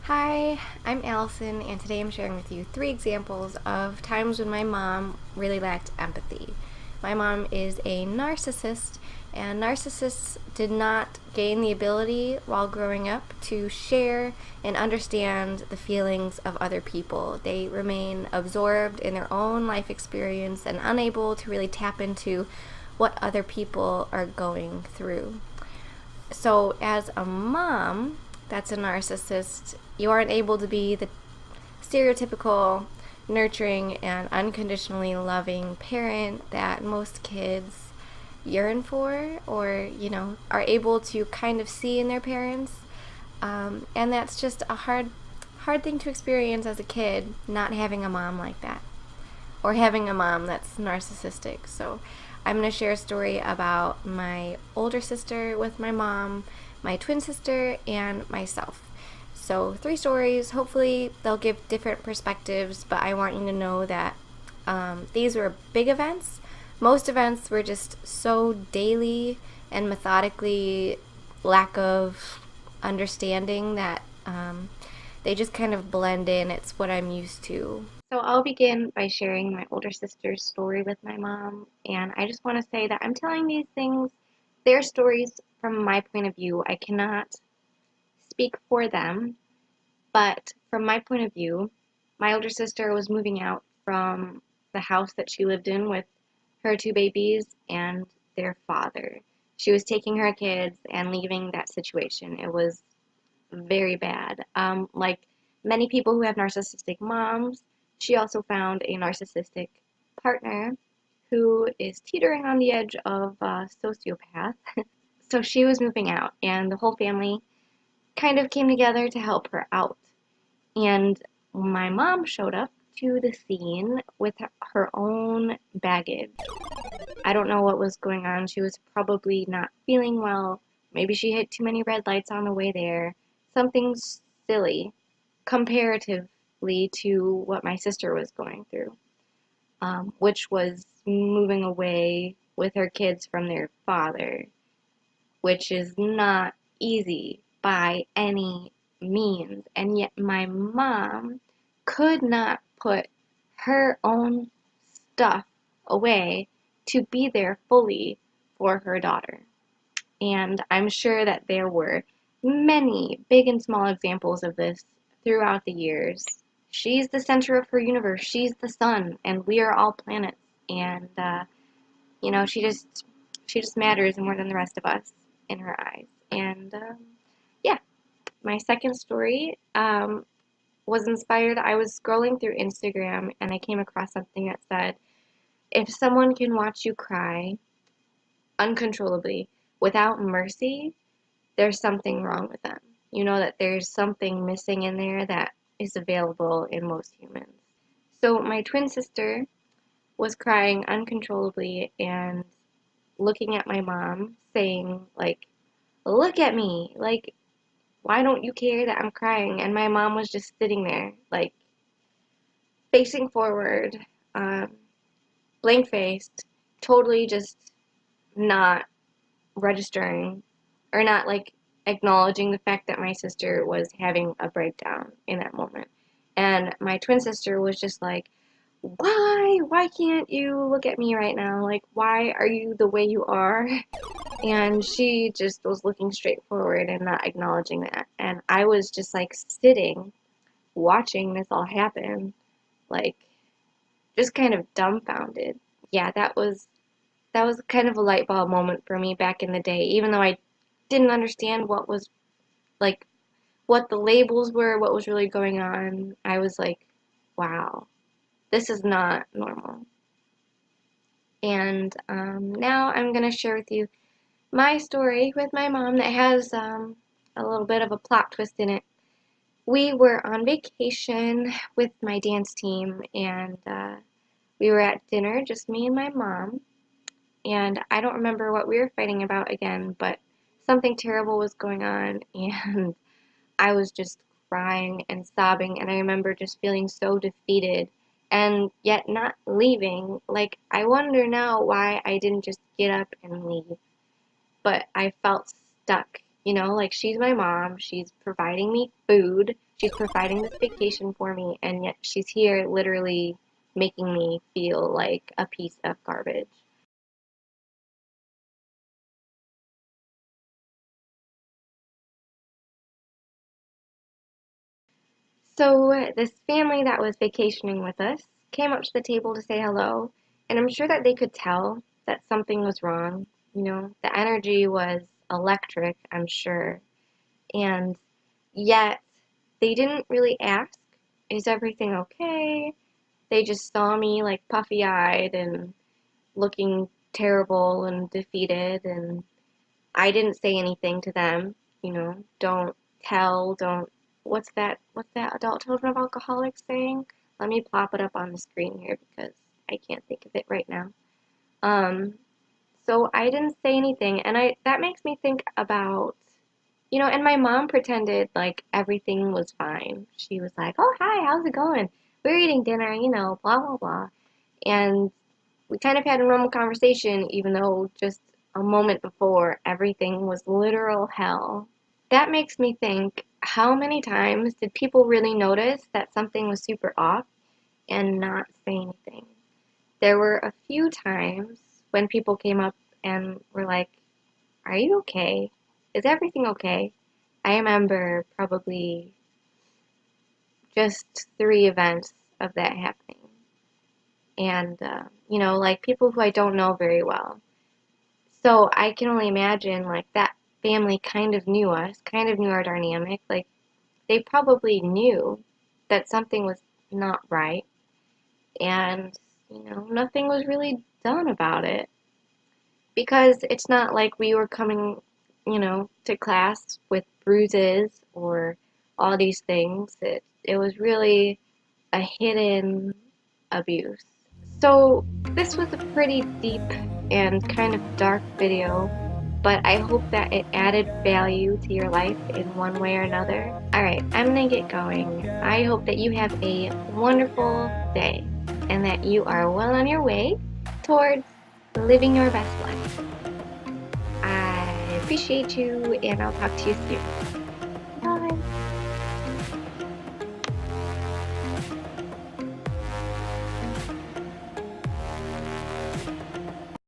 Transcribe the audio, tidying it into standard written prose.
Hi, I'm Allison, and today I'm sharing with you 3 examples of times when my mom really lacked empathy. My mom is a narcissist, and narcissists did not gain the ability while growing up to share and understand the feelings of other people. They remain absorbed in their own life experience and unable to really tap into what other people are going through. So, as a mom that's a narcissist, you aren't able to be the stereotypical, nurturing, and unconditionally loving parent that most kids yearn for or are able to kind of see in their parents. And that's just a hard thing to experience as a kid, not having a mom like that or having a mom that's narcissistic. So I'm going to share a story about my older sister with my mom, my twin sister, and myself. So 3 stories. Hopefully they'll give different perspectives, but I want you to know that these were big events. Most events were just so daily and methodically lack of understanding that they just kind of blend in. It's what I'm used to. So I'll begin by sharing my older sister's story with my mom, and I just want to say that I'm telling these things, their stories, from my point of view. I cannot speak for them, but from my point of view, my older sister was moving out from the house that she lived in with her 2 babies and their father. She was taking her kids and leaving that situation. It was very bad. Like many people who have narcissistic moms, she also found a narcissistic partner who is teetering on the edge of sociopath. So she was moving out, and the whole family kind of came together to help her out. And my mom showed up to the scene with her own baggage. I don't know what was going on. She was probably not feeling well. Maybe she hit too many red lights on the way there. Something silly comparatively to what my sister was going through, which was moving away with her kids from their father, which is not easy by any means. And yet my mom could not put her own stuff away to be there fully for her daughter. And I'm sure that there were many big and small examples of this throughout the years. She's the center of her universe. She's the sun, and we are all planets. And she just matters more than the rest of us in her eyes. And yeah, my second story was inspired. I was scrolling through Instagram and I came across something that said, if someone can watch you cry uncontrollably without mercy, there's something wrong with them. You know that there's something missing in there that is available in most humans. So my twin sister was crying uncontrollably and looking at my mom saying, like, look at me, like, why don't you care that I'm crying? And my mom was just sitting there, like, facing forward, um, blank faced, totally just not registering or not like acknowledging the fact that my sister was having a breakdown in that moment. And my twin sister was just like, why can't you look at me right now? Like, why are you the way you are? And she just was looking straight forward and not acknowledging that. And I was just like sitting, watching this all happen, like just kind of dumbfounded. Yeah, that was kind of a light bulb moment for me back in the day, even though I didn't understand what was like what the labels were, what was really going on. I was like, wow, this is not normal. And now I'm going to share with you my story with my mom that has a little bit of a plot twist in it. We were on vacation with my dance team, and we were at dinner, just me and my mom. And I don't remember what we were fighting about again, but something terrible was going on, and I was just crying and sobbing, and I remember just feeling so defeated and yet not leaving. Like, I wonder now why I didn't just get up and leave, but I felt stuck You know, like she's my mom, she's providing me food, she's providing this vacation for me, and yet she's here literally making me feel like a piece of garbage. So this family that was vacationing with us came up to the table to say hello, and I'm sure that they could tell that something was wrong. You know, the energy was electric, I'm sure. And yet they didn't really ask, is everything okay? They just saw me like puffy-eyed and looking terrible and defeated, and I didn't say anything to them, you know, don't tell, don't, what's that adult children of alcoholics saying? Let me plop it up on the screen here because I can't think of it right now. Um, so I didn't say anything, and that makes me think about, you know, and my mom pretended like everything was fine. She was like, "Oh, hi, how's it going? We're eating dinner, you know, blah blah blah." And we kind of had a normal conversation, even though just a moment before everything was literal hell. That makes me think, how many times did people really notice that something was super off and not say anything? There were a few times when people came up and were like, "Are you okay? Is everything okay?" I remember probably just three events of that happening. And, you know, like people who I don't know very well. So I can only imagine like that family kind of knew us, kind of knew our dynamic. Like they probably knew that something was not right, and you know, nothing was really done about it because it's not like we were coming, you know, to class with bruises or all these things. It was really a hidden abuse. So this was a pretty deep and kind of dark video, but I hope that it added value to your life in one way or another. Alright, I'm gonna get going. I hope that you have a wonderful day and that you are well on your way towards living your best life. I appreciate you, and I'll talk to you soon.